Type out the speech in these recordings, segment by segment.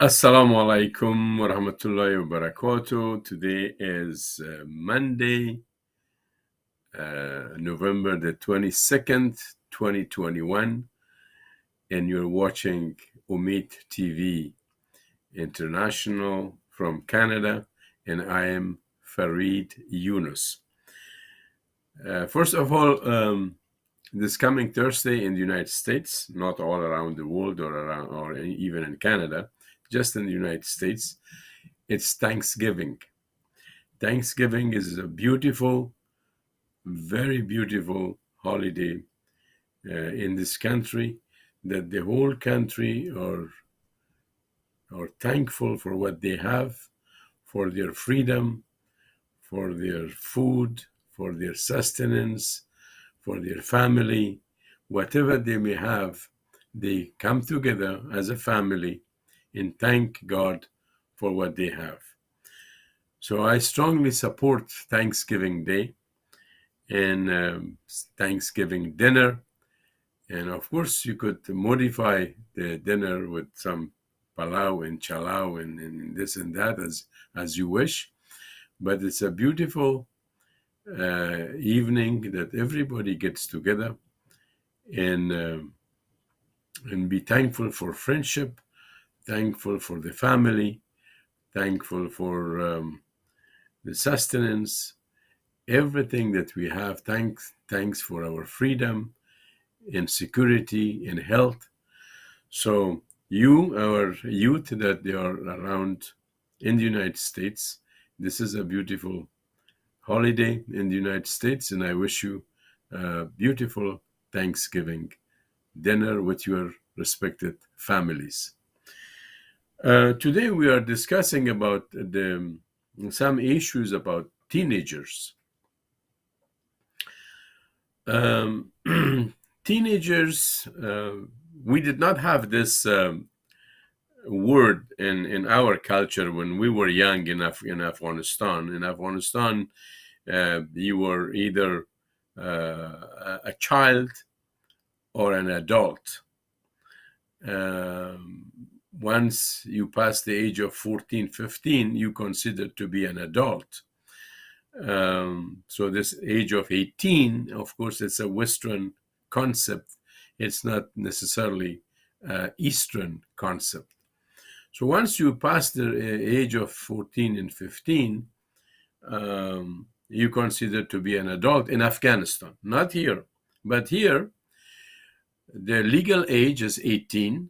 Assalamu alaikum wa rahmatullahi wa barakatuh. Today is Monday, November the 22nd, 2021, and you're watching Umit TV International from Canada, and I am Farid Younos. First of all, this coming Thursday in the United States, not all around the world or even in Canada, just in the United States, it's Thanksgiving. Thanksgiving is a beautiful, very beautiful holiday in this country that the whole country are thankful for what they have, for their freedom, for their food, for their sustenance, for their family, whatever they may have, they come together as a family and thank God for what they have. So I strongly support Thanksgiving Day and Thanksgiving dinner. And of course, you could modify the dinner with some palau and chalau and this and that as you wish. But it's a beautiful evening that everybody gets together and be thankful for friendship, thankful for the family, thankful for the sustenance, everything that we have. Thanks for our freedom and security and health. So our youth that they are around in the United States, this is a beautiful holiday in the United States, and I wish you a beautiful Thanksgiving dinner with your respected families. Today we are discussing about some issues about teenagers. Teenagers, we did not have this word in our culture when we were young in Afghanistan. In Afghanistan, you were either a child or an adult. Once you pass the age of 14, 15, you consider to be an adult. So this age of 18, of course, it's a Western concept. It's not necessarily an Eastern concept. So once you pass the age of 14 and 15, you consider to be an adult in Afghanistan. Not here, but here, the legal age is 18.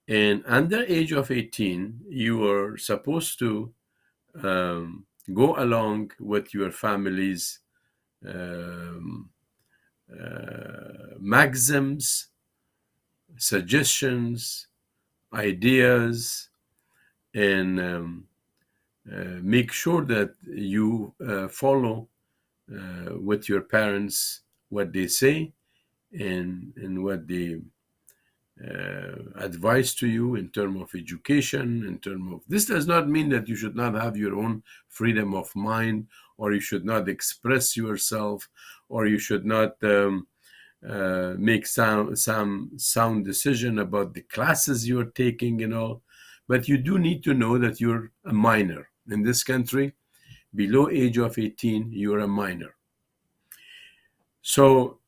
And under age of 18, you are supposed to go along with your family's maxims, suggestions, ideas, and make sure that you follow with your parents what they say and what they advice to you in terms of education, in terms of this does not mean that you should not have your own freedom of mind, or you should not express yourself, or you should not make some sound decision about the classes you're taking and all. But you do need to know that you're a minor in this country. Below age of 18, you're a minor. So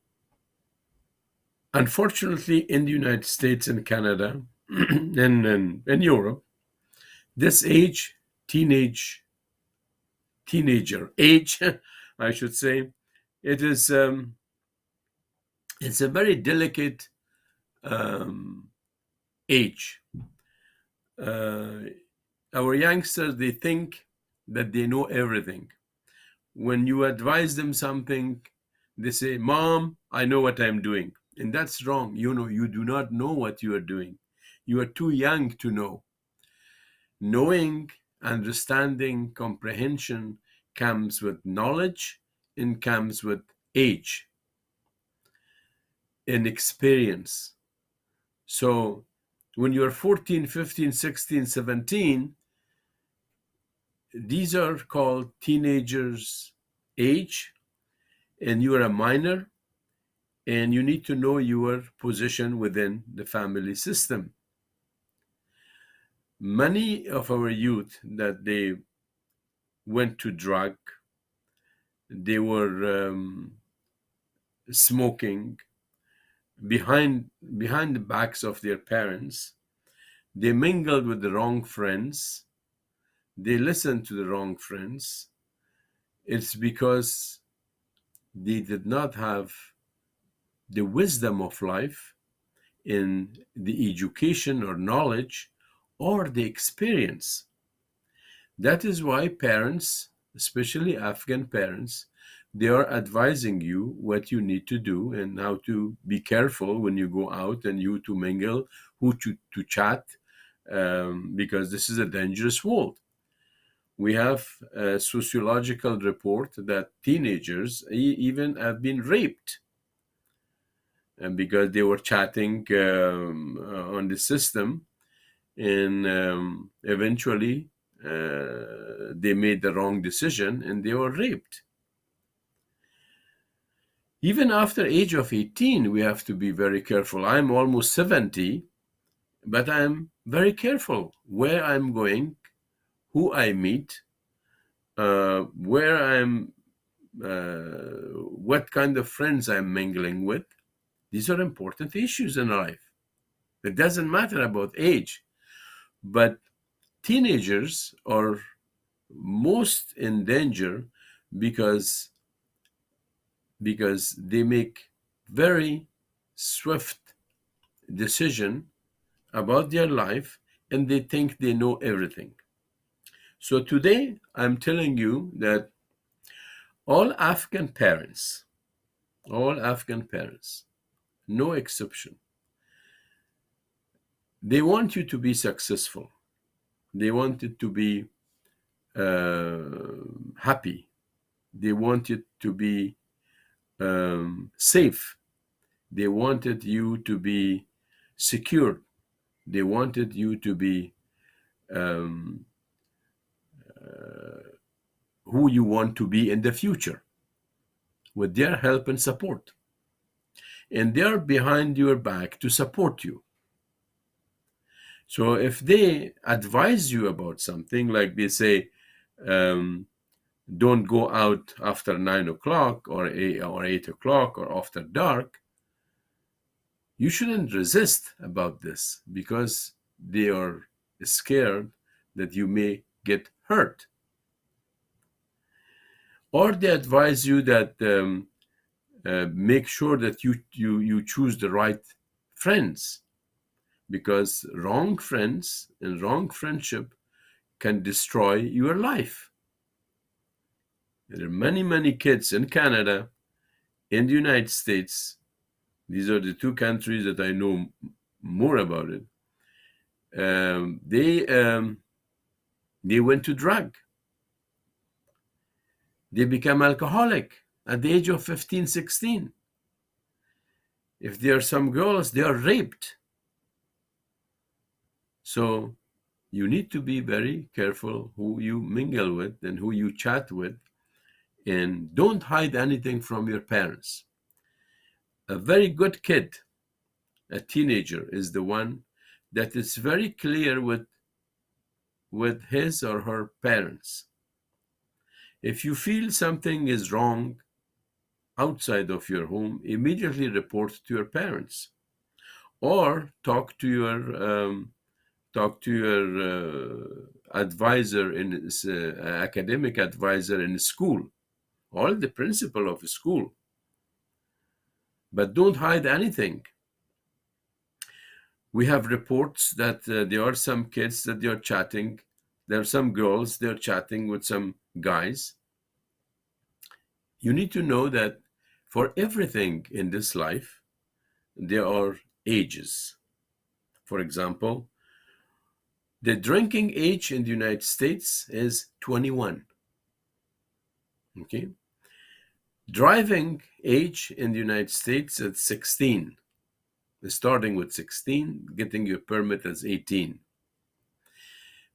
unfortunately, in the United States and Canada and in Europe, this age, teenager age, I should say, it's a very delicate age. Our youngsters, they think that they know everything. When you advise them something, they say, "Mom, I know what I'm doing." And that's wrong. You do not know what you are doing. You are too young to know. Knowing, understanding, comprehension comes with knowledge and comes with age and experience. So when you're 14, 15, 16, 17, these are called teenagers' age, and you are a minor, and you need to know your position within the family system. Many of our youth that they went to drug, they were smoking behind the backs of their parents. They mingled with the wrong friends. They listened to the wrong friends. It's because they did not have the wisdom of life in the education or knowledge or the experience. That is why parents, especially Afghan parents, they are advising you what you need to do and how to be careful when you go out and you to mingle, who to chat, because this is a dangerous world. We have a sociological report that teenagers even have been raped, and because they were chatting on the system, and eventually they made the wrong decision and they were raped. Even after age of 18, we have to be very careful. I'm almost 70, but I'm very careful where I'm going, who I meet, where I'm, what kind of friends I'm mingling with. These are important issues in life. It doesn't matter about age, but teenagers are most in danger because they make very swift decision about their life and they think they know everything. So today I'm telling you that all Afghan parents, no exception, they want you to be successful. They want it to be happy. They want it to be safe. They wanted you to be secure. They wanted you to be who you want to be in the future with their help and support. And they're behind your back to support you. So if they advise you about something, like they say, don't go out after 9 o'clock or 8 o'clock or after dark, you shouldn't resist about this because they are scared that you may get hurt. Or they advise you that make sure that you choose the right friends, because wrong friends and wrong friendship can destroy your life. There are many kids in Canada, in the United States. These are the two countries that I know more about it. They went to drug. They become alcoholic at the age of 15, 16. If there are some girls, they are raped. So you need to be very careful who you mingle with and who you chat with, and don't hide anything from your parents. A very good kid, a teenager, is the one that is very clear with his or her parents. If you feel something is wrong outside of your home, immediately report to your parents, or talk to your advisor in academic advisor in school, or the principal of a school. But don't hide anything. We have reports that there are some kids that they are chatting. There are some girls, they're chatting with some guys. You need to know that for everything in this life, there are ages. For example, the drinking age in the United States is 21. Okay. Driving age in the United States is 16. Starting with 16, getting your permit as 18.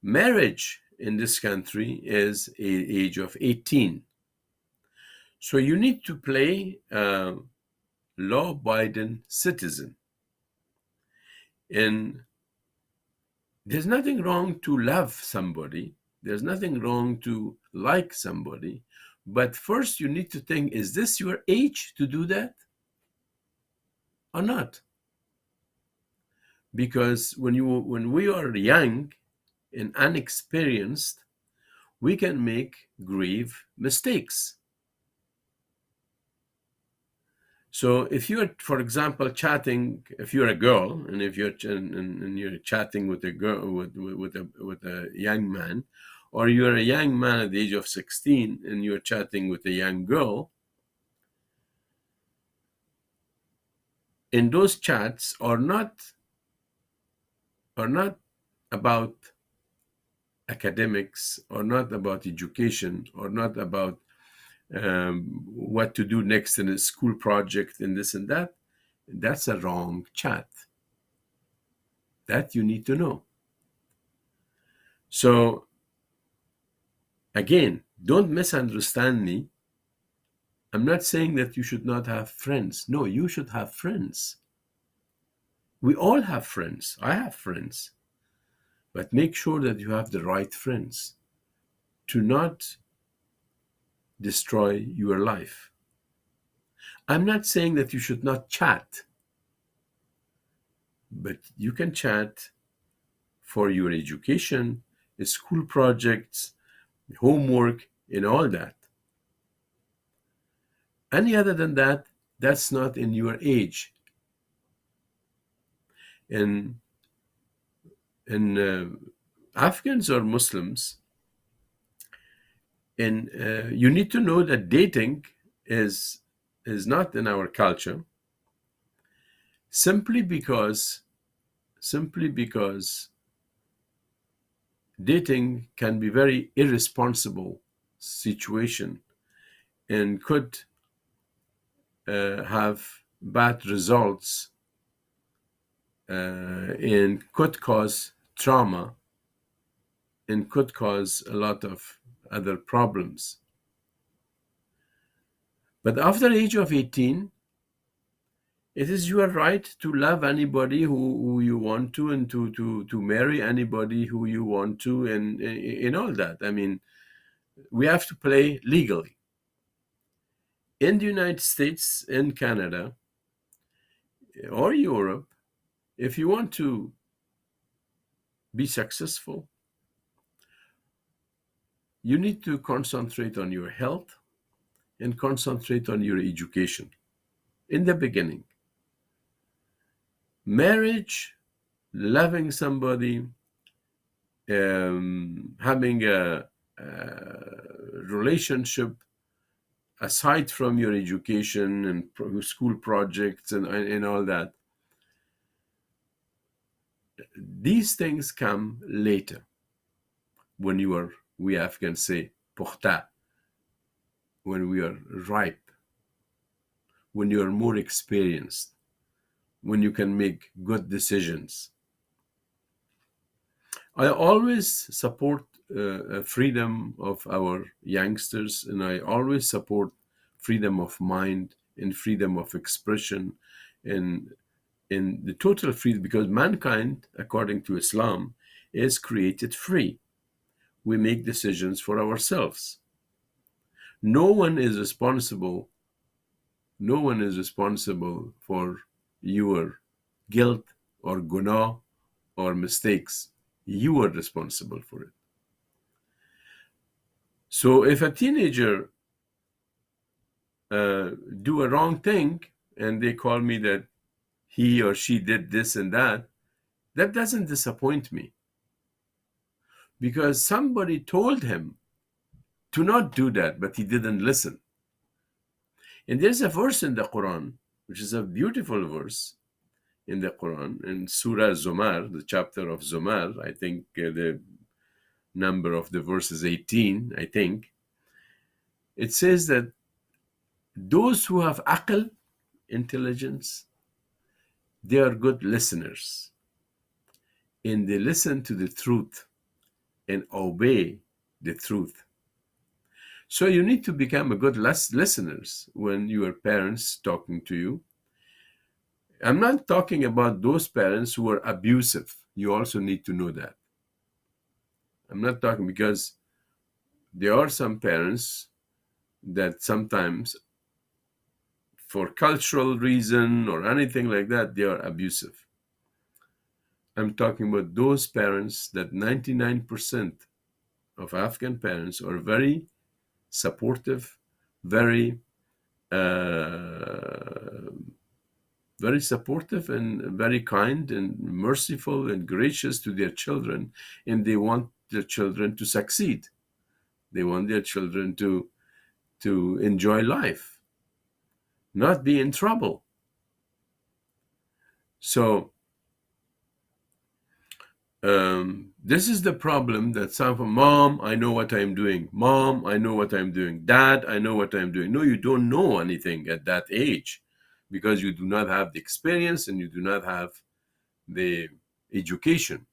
Marriage in this country is an age of 18. So you need to play a law-abiding citizen. And There's nothing wrong to love somebody. There's nothing wrong to like somebody. But first you need to think, is this your age to do that or not? Because when we are young and inexperienced, we can make grave mistakes. So if you're, for example, chatting, if you're a girl and if you're and you're chatting with a girl with a young man, or you're a young man at the age of 16 and you're chatting with a young girl, and those chats are not about academics, or not about education, or not about what to do next in a school project and this and that, that's a wrong chat. That you need to know. So again, don't misunderstand me. I'm not saying that you should not have friends. No, you should have friends. We all have friends. I have friends. But make sure that you have the right friends to not destroy your life. I'm not saying that you should not chat, but you can chat for your education, school projects, homework, and all that. Any other than that, that's not in your age. And Afghans or Muslims, and you need to know that dating is not in our culture, simply because dating can be very irresponsible situation and could have bad results and could cause trauma and could cause a lot of other problems. But after the age of 18, it is your right to love anybody who you want to, and to marry anybody who you want to, and in all that. I mean, we have to play legally. In the United States, in Canada, or Europe, if you want to be successful, you need to concentrate on your health and concentrate on your education in the beginning. Marriage, loving somebody, having a relationship aside from your education and school projects and all that, these things come later, when we Afghans say, pukhta, when we are ripe, when you are more experienced, when you can make good decisions. I always support freedom of our youngsters, and I always support freedom of mind and freedom of expression and in the total freedom, because mankind, according to Islam, is created free. We make decisions for ourselves. No one is responsible for your guilt or guna or mistakes. You are responsible for it. So if a teenager do a wrong thing and they call me that he or she did this and that doesn't disappoint me, because somebody told him to not do that, but he didn't listen. And there's a verse in the Quran, which is a beautiful verse in the Quran, in Surah Zumar, the chapter of Zumar. I think the number of the verse is 18, I think. It says that those who have aql, intelligence, they are good listeners, and they listen to the truth and obey the truth. So you need to become a good listeners when your parents talking to you. I'm not talking about those parents who are abusive. you also need to know that. I'm not talking because there are some parents that sometimes, for cultural reason or anything like that, they are abusive. I'm talking about those parents that 99% of Afghan parents are very supportive, very very supportive and very kind and merciful and gracious to their children, and they want their children to succeed. They want their children to enjoy life, not be in trouble. So this is the problem that some of Mom, I know what I'm doing. Mom, I know what I'm doing. Dad, I know what I'm doing. No, you don't know anything at that age because you do not have the experience and you do not have the education.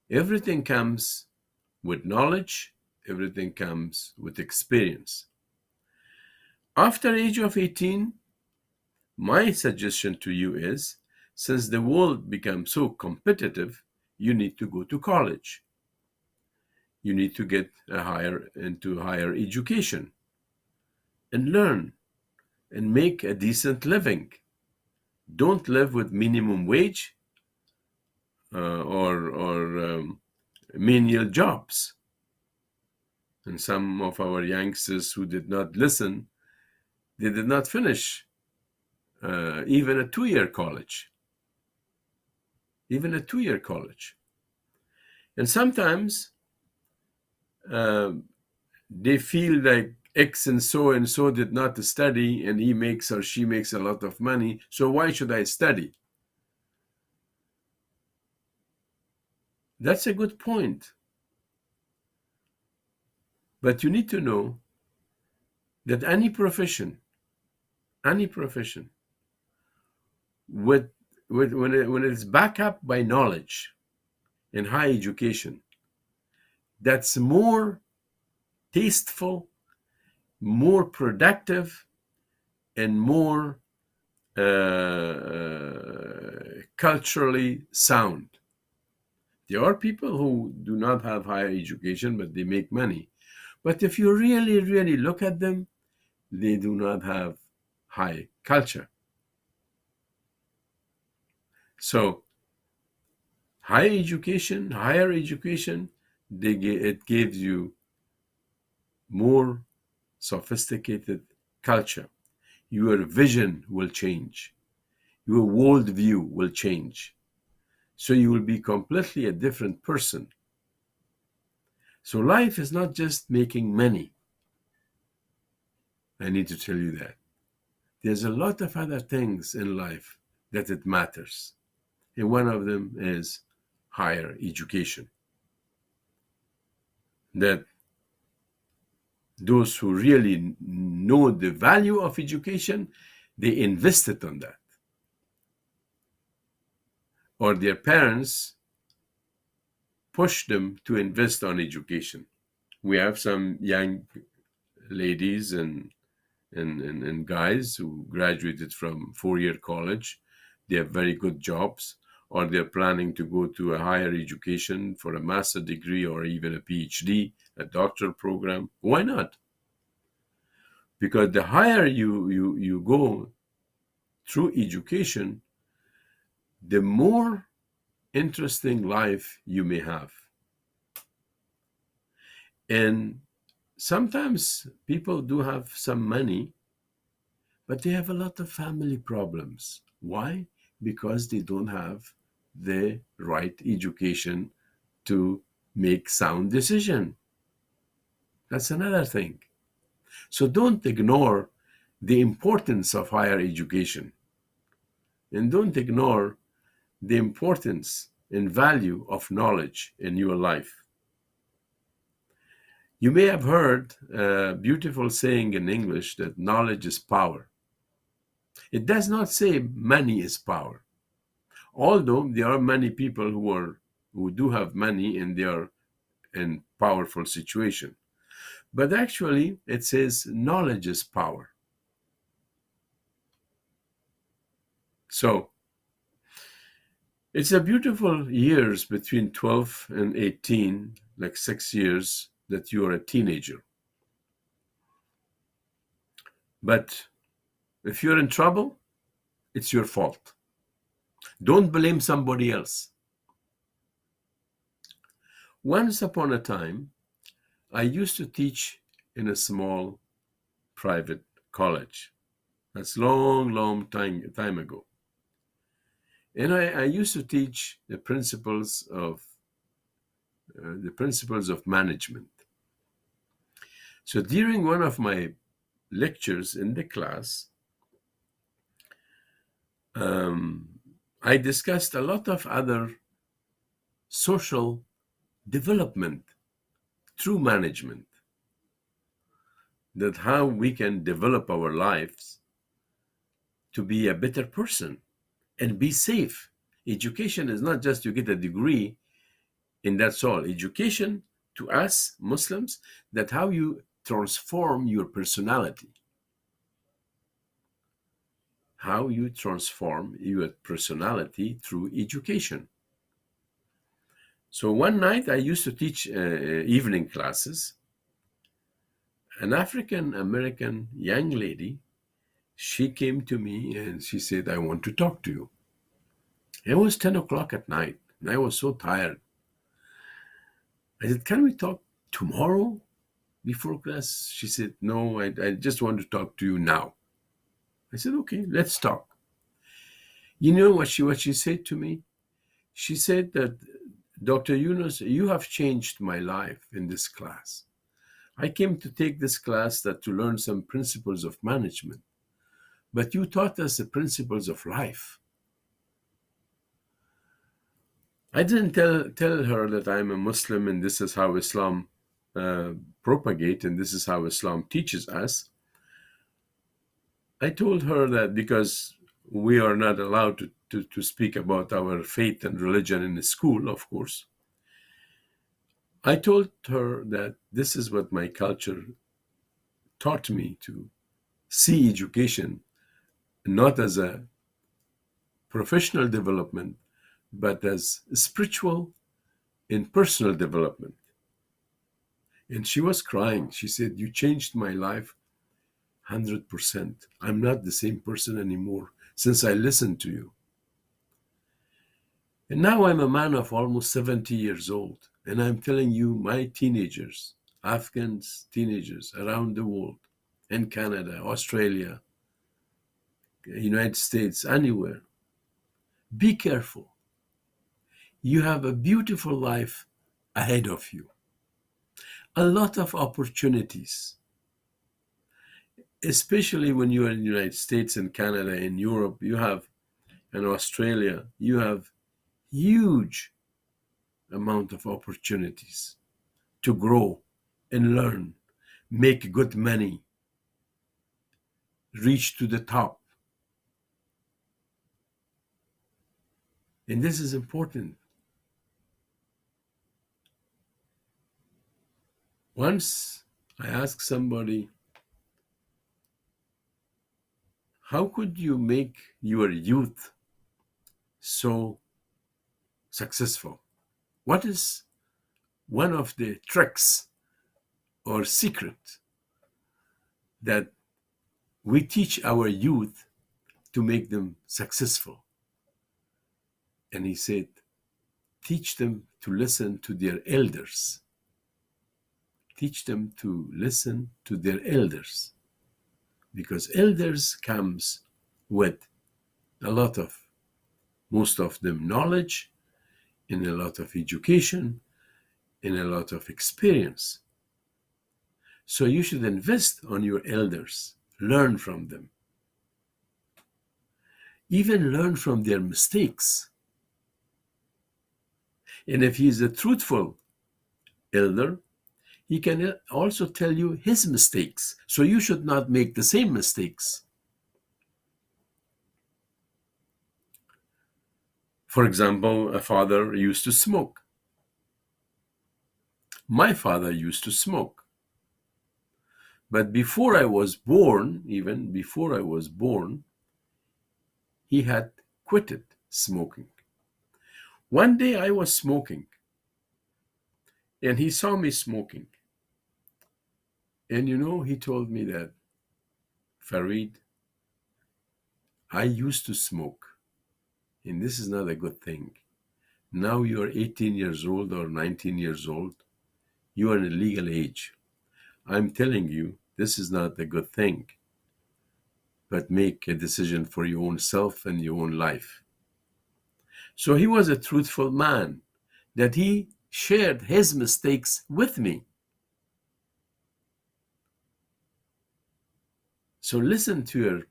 Everything comes with knowledge. Everything comes with experience. After age of 18, my suggestion to you is, since the world becomes so competitive, you need to go to college. You need to get into higher education and learn and make a decent living. Don't live with minimum wage or menial jobs. And some of our youngsters who did not listen, they did not finish even a 2-year college. Even a 2-year college. And sometimes they feel like X and so did not study and he makes or she makes a lot of money, so why should I study? That's a good point. But you need to know that any profession, when it's backed up by knowledge and high education, that's more tasteful, more productive, and more culturally sound. There are people who do not have higher education, but they make money. But if you really, really look at them, they do not have high culture. So higher education, it gives you more sophisticated culture. Your vision will change. Your worldview will change. So you will be completely a different person. So life is not just making money. I need to tell you that. There's a lot of other things in life that it matters. And one of them is higher education. That those who really know the value of education, they invested on that. Or their parents push them to invest on education. We have some young ladies and guys who graduated from 4-year college. They have very good jobs, or they're planning to go to a higher education for a master's degree or even a PhD, a doctoral program. Why not? Because the higher you go through education, the more interesting life you may have. And sometimes people do have some money, but they have a lot of family problems. Why? Because they don't have the right education to make sound decision. That's another thing. So don't ignore the importance of higher education. And don't ignore the importance and value of knowledge in your life. You may have heard a beautiful saying in English that knowledge is power. It does not say money is power. Although there are many people who do have money and they are in powerful situation. But actually it says knowledge is power. So It's a beautiful years between 12 and 18, like 6 years that you are a teenager. But if you're in trouble, it's your fault. Don't blame somebody else. Once upon a time, I used to teach in a small private college. That's long time ago. And I used to teach the principles of management. So during one of my lectures in the class, I discussed a lot of other social development through management, that how we can develop our lives to be a better person and be safe. Education is not just you get a degree and that's all. Education to us Muslims, that how you transform your personality. How you transform your personality through education. So one night I used to teach evening classes. An African American young lady, she came to me and she said, I want to talk to you. It was 10 o'clock at night and I was so tired. I said, can we talk tomorrow before class? She said, no, I just want to talk to you now. I said, okay, let's talk. You know what she said to me? She said that, Dr. Younos, you have changed my life in this class. I came to take this class to learn some principles of management, but you taught us the principles of life. I didn't tell her that I'm a Muslim and this is how Islam propagates and this is how Islam teaches us. I told her that because we are not allowed to speak about our faith and religion in the school, of course. I told her that this is what my culture taught me, to see education not as a professional development, but as spiritual and personal development. And she was crying. She said, you changed my life 100%. I'm not the same person anymore since I listened to you. And now I'm a man of almost 70 years old. And I'm telling you, my teenagers, Afghans, teenagers around the world, in Canada, Australia, United States, anywhere, be careful. You have a beautiful life ahead of you. A lot of opportunities, especially when you are in the United States and Canada and Europe, you have, in Australia, you have huge amount of opportunities to grow and learn, make good money, reach to the top. And this is important. Once I asked somebody, how could you make your youth so successful? What is one of the tricks or secret that we teach our youth to make them successful? And he said, teach them to listen to their elders. Teach them to listen to their elders. Because elders comes with a lot of, most of them, knowledge, and a lot of education, and a lot of experience. So you should invest on your elders, learn from them. Even learn from their mistakes. And if he is a truthful elder, he can also tell you his mistakes. So you should not make the same mistakes. For example, a father used to smoke. My father used to smoke. But before I was born, even before I was born, he had quitted smoking. One day I was smoking, and he saw me smoking. And he told me that, Farid, I used to smoke, and this is not a good thing. Now you're 18 years old or 19 years old. You are in a legal age. I'm telling you, this is not a good thing. But make a decision for your own self and your own life. So he was a truthful man, that he shared his mistakes with me. So listen to your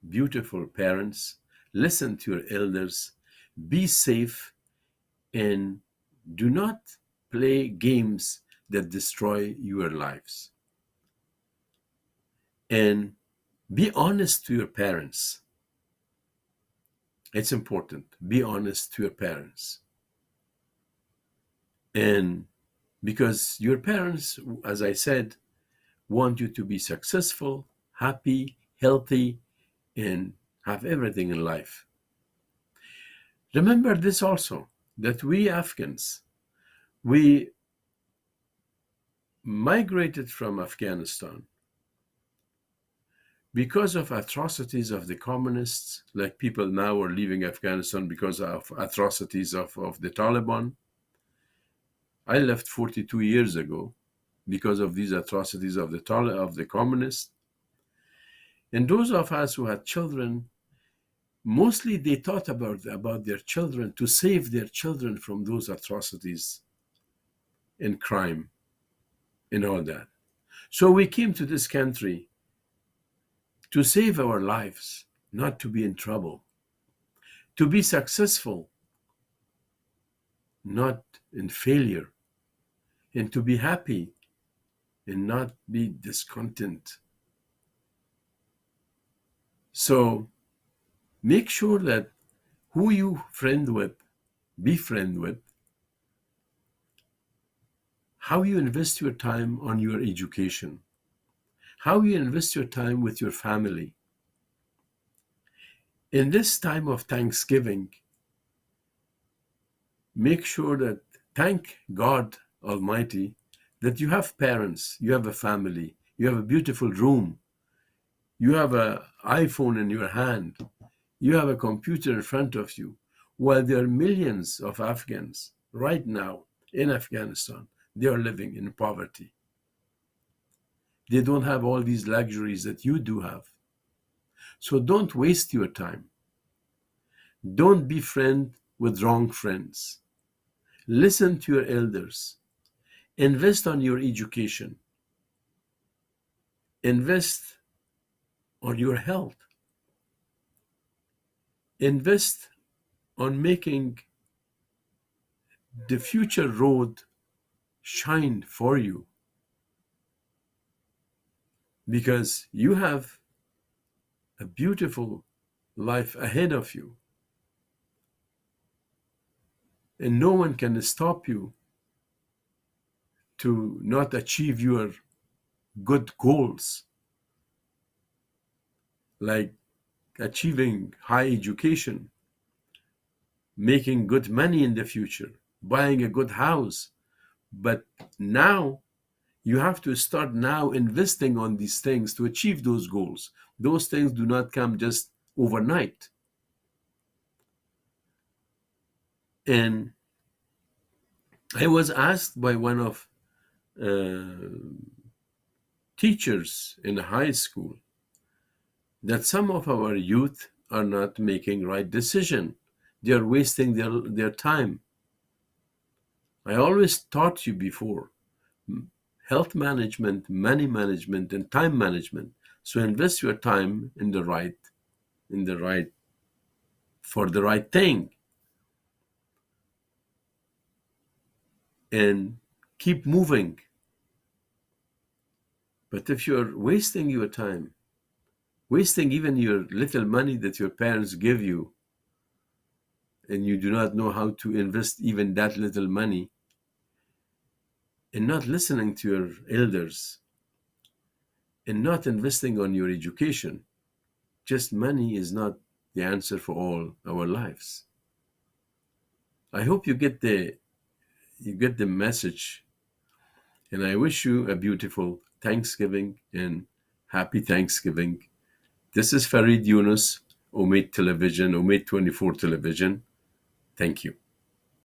beautiful parents, listen to your elders, be safe, and do not play games that destroy your lives. And be honest to your parents. It's important. Be honest to your parents. And because your parents, as I said, want you to be successful, happy, healthy, and have everything in life. Remember this also, that we Afghans, we migrated from Afghanistan because of atrocities of the communists, like people now are leaving Afghanistan because of atrocities of the Taliban. I left 42 years ago because of these atrocities of the communists. And those of us who had children, mostly they thought about their children, to save their children from those atrocities and crime and all that. So we came to this country to save our lives, not to be in trouble, to be successful, not in failure, and to be happy and not be discontent. So make sure that who you be friend with, how you invest your time on your education, how you invest your time with your family. In this time of Thanksgiving, make sure that thank God Almighty that you have parents, you have a family, you have a beautiful room, you have an iPhone in your hand, you have a computer in front of you, while there are millions of Afghans right now in Afghanistan, they are living in poverty. They don't have all these luxuries that you do have. So don't waste your time. Don't be friend with wrong friends. Listen to your elders. Invest on your education. Invest on your health. Invest on making the future road shine for you. Because you have a beautiful life ahead of you. And no one can stop you to not achieve your good goals, like achieving high education, making good money in the future, buying a good house. But now you have to start now investing on these things to achieve those goals. Those things do not come just overnight. And I was asked by one of teachers in high school that some of our youth are not making right decision. They are wasting their time. I always taught you before, health management, money management, and time management. So invest your time for the right thing. And keep moving. But if you're wasting your time, wasting even your little money that your parents give you, and you do not know how to invest even that little money, and not listening to your elders, and not investing on your education, just money is not the answer for all our lives. I hope you get the message, and I wish you a beautiful Thanksgiving and happy Thanksgiving. This is Farid Younos, Omid Television, Omid 24 Television. Thank you.